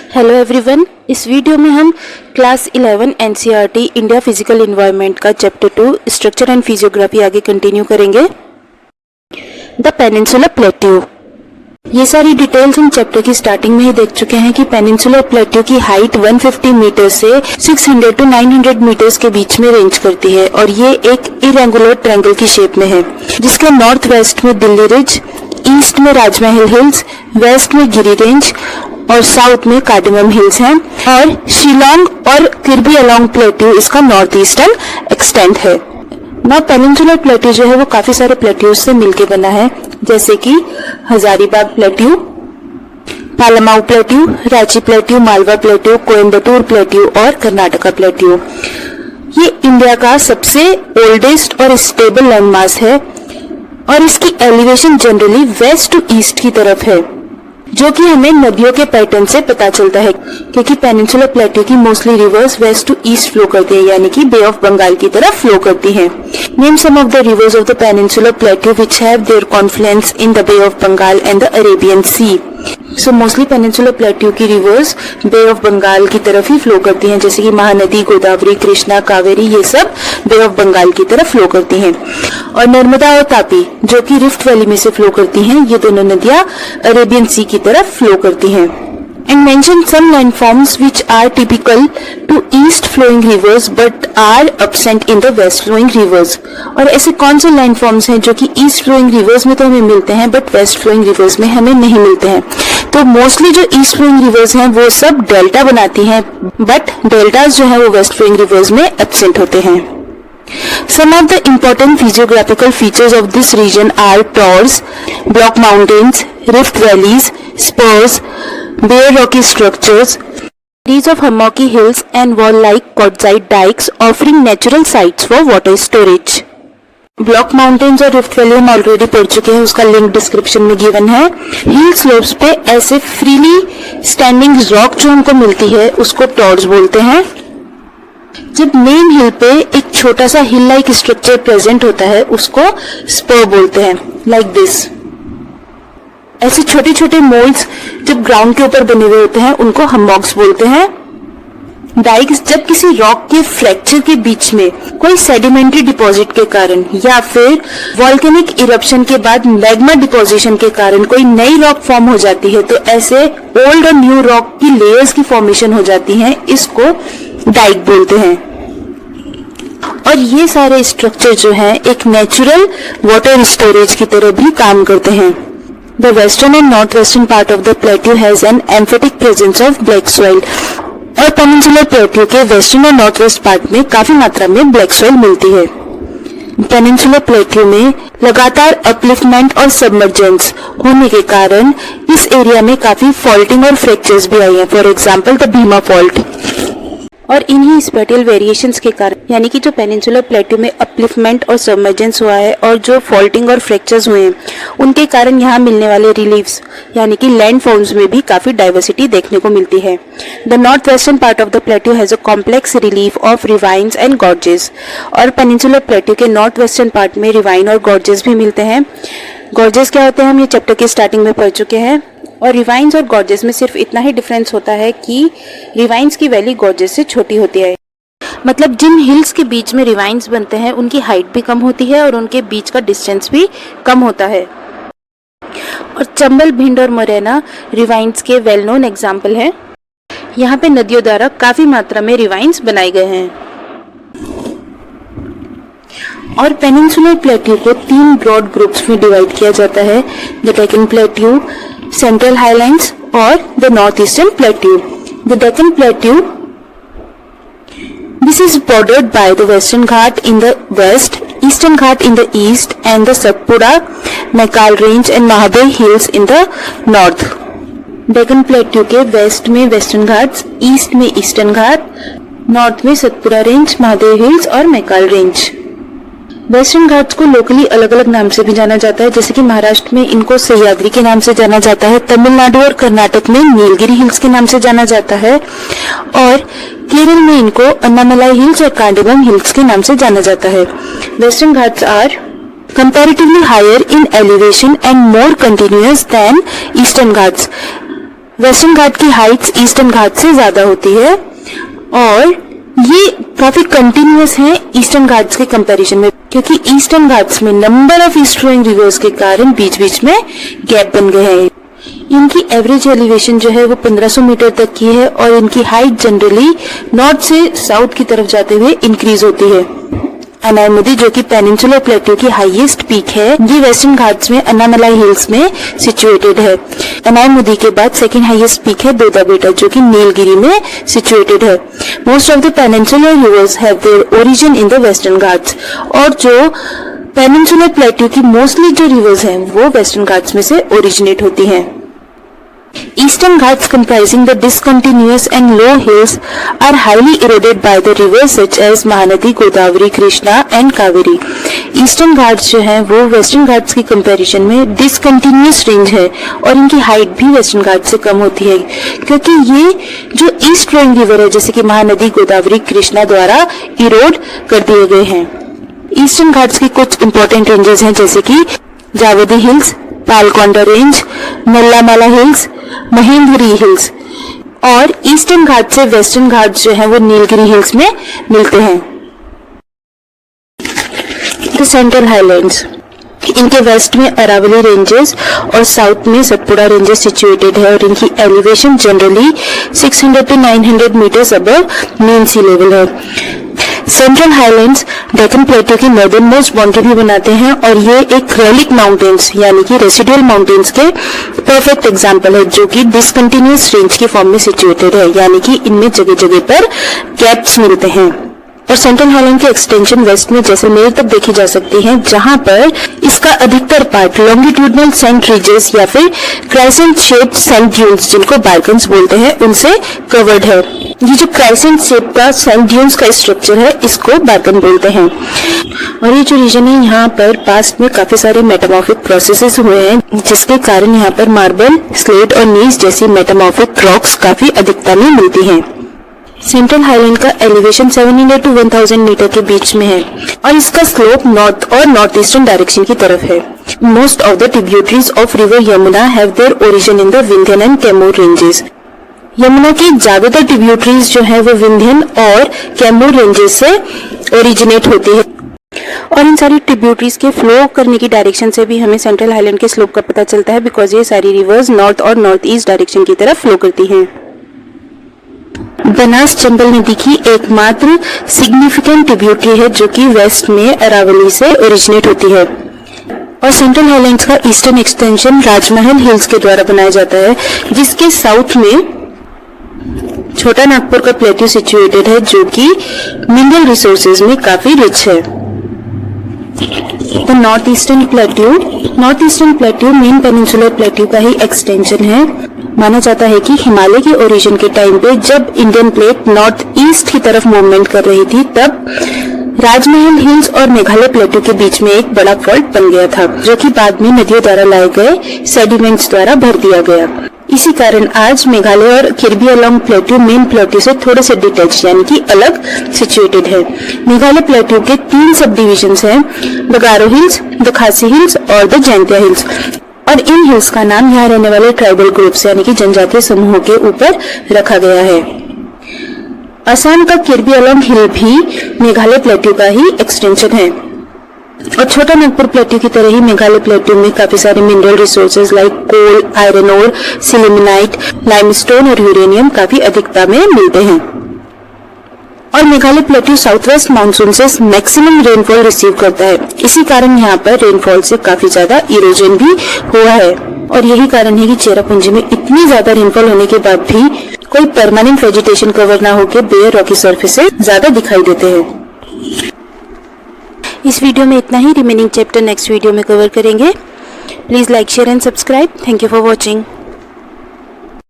Hello everyone, इस video में हम class 11 NCERT India physical environment का चैप्टर 2 स्ट्रक्चर एंड फिजियोग्राफी आगे कंटिन्यू करेंगे। The peninsular plateau. ये सारी डिटेल्स हम चैप्टर की स्टार्टिंग में ही देख चुके हैं कि पेनिनसुलर प्लेट्यू की हाइट 150 मीटर से 600 to 900 मीटर्स के बीच में रेंज करती है और ये एक इरेंगुलर ट्रायंगल की शेप में है, जिसके नॉर्थ वेस्ट में दिल्ली रिज, ईस्ट में राजमहल हिल्स, वेस्ट में गिरी रेंज और साउथ में कार्डिमम हिल्स हैं और शिलोंग और किर्बी अलोंग प्लेट्यू इसका नॉर्थ ईस्टर्न एक्सटेंट है। ना पेनिनसुलर प्लेट्यू जो है वो काफी सारे प्लेट्यूज से मिलके बना है, जैसे कि Hazaribagh plateau, Palamau plateau, Ranchi plateau, Malwa plateau, Coimbatore plateau और कर्नाटका प्लेट्यू। ये इंडिया का सबसे ओल्डेस्ट और स्टेबल लैंडमास है और इसकी elevation generally west to east की तरफ है, जो कि हमें नदियों के पैटर्न से पता चलता है, क्योंकि पेनिनसुलर प्लेट्यू की mostly rivers west to east flow करती है, यानी कि बे ऑफ बंगाल की तरफ फ्लो करती हैं। Name some of the rivers of the peninsular plateau which have their confluence in the Bay of Bengal and the Arabian Sea. So mostly peninsular plateau की rivers Bay of Bengal की तरफ ही फ्लो करती हैं, जैसे कि महानदी, गोदावरी, कृष्णा, कावेरी, ये सब बे ऑफ बंगाल की तरफ फ्लो करती हैं। और नर्मदा और तापी जो कि रिफ्ट वैली में से फ्लो करती हैं, ये दोनों नदियां अरेबियन सी की तरफ फ्लो करती हैं। And mention some landforms which are typical to east flowing rivers but are absent in the west flowing rivers। और ऐसे कौन से लैंडफॉर्म्स हैं जो कि ईस्ट फ्लोइंग रिवर्स में तो हमें मिलते हैं बट वेस्ट फ्लोइंग रिवर्स में हमें नहीं मिलते हैं? तो मोस्टली जो ईस्ट फ्लोइंग रिवर्स हैं वो सब डेल्टा बनाती हैं, बट डेल्टास जो है वो वेस्ट फ्लोइंग रिवर्स में एब्सेंट होते हैं। Some of the important physiographical features of this region are tors, block mountains, rift valleys, spurs, bare rocky structures, series of hummocky hills and wall-like quartzite dikes offering natural sites for water storage। Block mountains और rift valley हम already पढ़ चुके हैं, उसका link description में given है। हिल slopes पे ऐसे फ्रीली स्टैंडिंग रॉक जो हमको मिलती है उसको टॉर्स बोलते हैं। जब मेन हिल पे एक छोटा सा हिल लाइक स्ट्रक्चर प्रेजेंट होता है उसको स्पर बोलते हैं, लाइक दिस। ऐसे छोटे छोटे मोल्ड्स जब ग्राउंड के ऊपर बने हुए होते हैं उनको हम्मॉक्स बोलते हैं। डाइक्स जब किसी रॉक के फ्रैक्चर के बीच में कोई सेडिमेंट्री डिपॉजिट के कारण या फिर वॉल्केनिक इरप्शन के बाद मैग्मा डिपोजिशन के कारण कोई नई रॉक फॉर्म हो जाती है, तो ऐसे ओल्ड और न्यू रॉक की लेयर्स की फॉर्मेशन हो जाती है, इसको डाइक बोलते हैं। और ये सारे स्ट्रक्चर जो हैं एक नेचुरल वाटर स्टोरेज की तरह भी काम करते हैं। The western and north western part of the plateau has an emphatic presence of black soil. और पेनिनसुलर प्लेट्यू के वेस्टर्न और नॉर्थ वेस्ट पार्ट में काफी मात्रा में ब्लैक सॉइल मिलती है। पेनिनसुलर प्लेट्यू में लगातार अपलिफ्टमेंट और सबमर्जेंस होने के कारण इस एरिया में काफी फॉल्टिंग और फ्रैक्चर्स भी आई हैं। For example the Bhima fault. और इन्हीं स्पेटियल वेरिएशंस के कारण, यानी कि जो पेनिनसुलर प्लेट्यू में अपलिफ्टमेंट और सबमर्जेंस हुआ है और जो फॉल्टिंग और फ्रैक्चर्स हुए हैं, उनके कारण यहाँ मिलने वाले रिलीफ्स यानी कि लैंड फॉर्म्स में भी काफी डाइवर्सिटी देखने को मिलती है। The north western part of the plateau has a complex relief of ravines and gorges. और पेनिनसुलर प्लेट्यू के नॉर्थ वेस्टर्न पार्ट में रिवाइन और गॉर्जेस भी मिलते हैं। गॉर्जेस क्या होते हैं हम ये चैप्टर के स्टार्टिंग में पढ़ चुके हैं। और रिवाइन्स और गॉर्जेस में सिर्फ इतना ही डिफरेंस होता है कि रिवाइन्स की वैली गॉर्जेस से छोटी होती है। मतलब जिन हिल्स के बीच में रिवाइन्स बनते हैं उनकी हाइट भी कम होती है और उनके बीच का डिस्टेंस भी कम होता है। और चंबल, भिंड और मोरैना रिवाइन्स के वेल नोन एग्जाम्पल हैं। यहाँ पे नदियों द्वारा काफी मात्रा में रिवाइन्स बनाए गए हैं। और पेनिनसुलर प्लेट्यू को 3 ब्रॉड ग्रुप्स में डिवाइड किया जाता है, the Deccan plateau, central highlands और the north eastern plateau. The Deccan plateau, this is bordered by the Western Ghat in the west, Eastern Ghat in the east and the Satpura, Maikal Range and Mahabir Hills in the north। Deccan plateau के waste में western Ghats, east में eastern घाट, north में Satpura range, Mahadev hills और Maikal range. Western Ghats को locally अलग अलग नाम से भी जाना जाता है, जैसे कि महाराष्ट्र में इनको सह्याद्री के नाम से जाना जाता है, तमिलनाडु और कर्नाटक में नीलगिरी हिल्स के नाम से जाना जाता है और केरल में इनको अन्नामलाई हिल्स और कार्डिमम हिल्स के नाम से जाना जाता है। Western Ghats are comparatively higher in elevation and more continuous than eastern ghats। Western ghat की हाइट्स ईस्टर्न घाट से ज्यादा होती है और ये काफी कंटिन्यूअस है ईस्टर्न घाट्स के कंपैरिजन में, क्योंकि ईस्टर्न घाट्स में number of east flowing rivers के कारण बीच बीच में गैप बन गए हैं। इनकी एवरेज एलिवेशन जो है वो 1500 मीटर तक की है और इनकी हाइट जनरली नॉर्थ से साउथ की तरफ जाते हुए इंक्रीज होती है। अनायमुदी जो कि पेनिनसुलर प्लेट्यू की हाईएस्ट पीक है, ये वेस्टर्न घाट्स में अन्नामलाई हिल्स में सिचुएटेड है। अनायमुदी के बाद सेकंड हाईएस्ट पीक है दोदाबेटा जो कि नीलगिरी में सिचुएटेड है। Most of the peninsular reverse have their origin in the western Ghats, और जो पेनिनसुलर प्लेट्यू की मोस्टली जो रिवर्स हैं वो वेस्टर्न घाट्स में से ओरिजिनेट होती हैं। Eastern Ghats comprising the discontinuous and low hills are highly eroded by the rivers such as Mahanadi, Godavari, Krishna and Kaveri. Eastern Ghats जो हैं वो Western Ghats की कंपैरिजन में discontinuous रेंज है और इनकी हाइट भी Western Ghats से कम होती है, क्योंकि ये जो ईस्ट फ्लोइंग रिवर है जैसे कि महानदी, गोदावरी, कृष्णा द्वारा इरोड कर दिए गए हैं। ईस्टर्न घाट्स की कुछ इंपॉर्टेंट रेंजेस हैं जैसे कि Javadi hills, Palkonda range, Nallamala hills, Mahendragiri hills, और ईस्टर्न घाट से वेस्टर्न घाट जो है वो नीलगिरी हिल्स में मिलते हैं। द सेंट्रल हाईलैंड्स, इनके वेस्ट में अरावली रेंजेस और साउथ में सतपुड़ा रेंजेस सिचुएटेड है और इनकी elevation generally 600 to 900 metres above mean sea level है। सेंट्रल हाईलैंड्स डेक्कन प्लेट्यू की नॉर्दर्न मोस्ट बाउंड्री भी बनाते हैं और ये एक रेलिक माउंटेन्स यानी कि रेसिडुअल माउंटेन्स के परफेक्ट एग्जांपल है जो कि डिसकंटिन्यूअस रेंज के फॉर्म में सिचुएटेड है, यानी कि इनमें जगह जगह पर गैप्स मिलते हैं। और सेंट्रल हाईलैंड की एक्सटेंशन वेस्ट में जैसलमेर तक देखी जा सकती है, जहां पर इसका अधिकतर पार्ट लॉन्गिट्यूडनल सैंड रिजेस या फिर क्राइसेंट शेप्ड सैंड ड्यून्स जिनको बार्कन्स बोलते हैं उनसे कवर्ड है। ये जो क्राइसेंट शेप का सैंड ड्यून्स का स्ट्रक्चर है इसको बार्कन बोलते हैं। और ये जो रीजन है यहाँ पर पास्ट में काफी सारे मेटामॉर्फिक प्रोसेसेस हुए हैं जिसके कारण यहाँ पर मार्बल, स्लेट और नीस जैसी मेटामॉर्फिक रॉक्स काफी अधिकता में मिलती हैं। सेंट्रल हाईलैंड का एलिवेशन 700 to 1000 मीटर के बीच में है और इसका स्लोप नॉर्थ और नॉर्थ ईस्टर्न डायरेक्शन की तरफ है। Most of the tributaries of river Yamuna have their origin in the Vindhyan and Kaimur ranges. Yamuna की ज्यादातर ट्रिब्यूटरीज जो है वो विंध्यन और कैमूर रेंजेस से ओरिजिनेट होती है और इन सारी ट्रिब्यूटरीज के फ्लो करने की डायरेक्शन से भी हमें सेंट्रल हाईलैंड के स्लोप का पता चलता है, बिकॉज ये सारी रिवर्स नॉर्थ और नॉर्थ ईस्ट डायरेक्शन की तरफ फ्लो करती हैं। बनास चंबल नदी की एकमात्र सिग्निफिकेंट ट्रिब्यूटरी है जो कि वेस्ट में अरावली से ओरिजिनेट होती है और सेंट्रल हाईलैंड्स का ईस्टर्न एक्सटेंशन राजमहल हिल्स के द्वारा बनाया जाता है, जिसके साउथ में छोटा नागपुर का प्लेट्यू सिचुएटेड है जो कि मिनरल रिसोर्सेज में काफी रिच है। The north eastern plateau main peninsular plateau का ही एक्सटेंशन है। माना जाता है कि हिमालय के ओरिजिन के टाइम पे जब इंडियन प्लेट नॉर्थ ईस्ट की तरफ मूवमेंट कर रही थी तब राजमहल हिल्स और मेघालय प्लेट्यू के बीच में एक बड़ा फॉल्ट बन गया था जो कि बाद में नदियों द्वारा लाए गए सेडिमेंट्स द्वारा भर दिया गया। इसी कारण आज मेघालय और किर्बी अलोंग प्लेट्यू मेन प्लेट्यू से थोड़े से डिटेच यानी कि अलग सिचुएटेड है। मेघालय प्लेट्यू के 3 सब डिविजन्स हैं, द गारो हिल्स, द खासी हिल्स और द जैंतिया हिल्स, और इन हिल्स का नाम यहाँ रहने वाले ट्राइबल ग्रुप्स यानी कि जनजातीय समूहों के ऊपर रखा गया है। असम का किर्बी अलोंग हिल भी मेघालय प्लेट्यू का ही एक्सटेंशन है और छोटा नागपुर प्लेट्यू की तरह ही मेघालय प्लेट्यू में काफी सारे मिनरल रिसोर्सेज लाइक कोल, आयरन ओर, सिलिमिनाइट, लाइमस्टोन और यूरेनियम काफी अधिकता में मिलते हैं। और Meghalaya plateau south west monsoon से मैक्सिमम रेनफॉल रिसीव करता है, इसी कारण यहाँ पर रेनफॉल से काफी ज्यादा इरोजन भी हुआ है और यही कारण है कि चेरापूंजी में इतनी ज्यादा रेनफॉल होने के बाद भी कोई परमानेंट वेजिटेशन कवर ना होकर बेयर रॉकी सरफेसेस ज्यादा दिखाई देते हैं। इस वीडियो में इतना ही, रिमेनिंग चैप्टर नेक्स्ट वीडियो में कवर करेंगे। Please like, share and subscribe. Thank you for watching.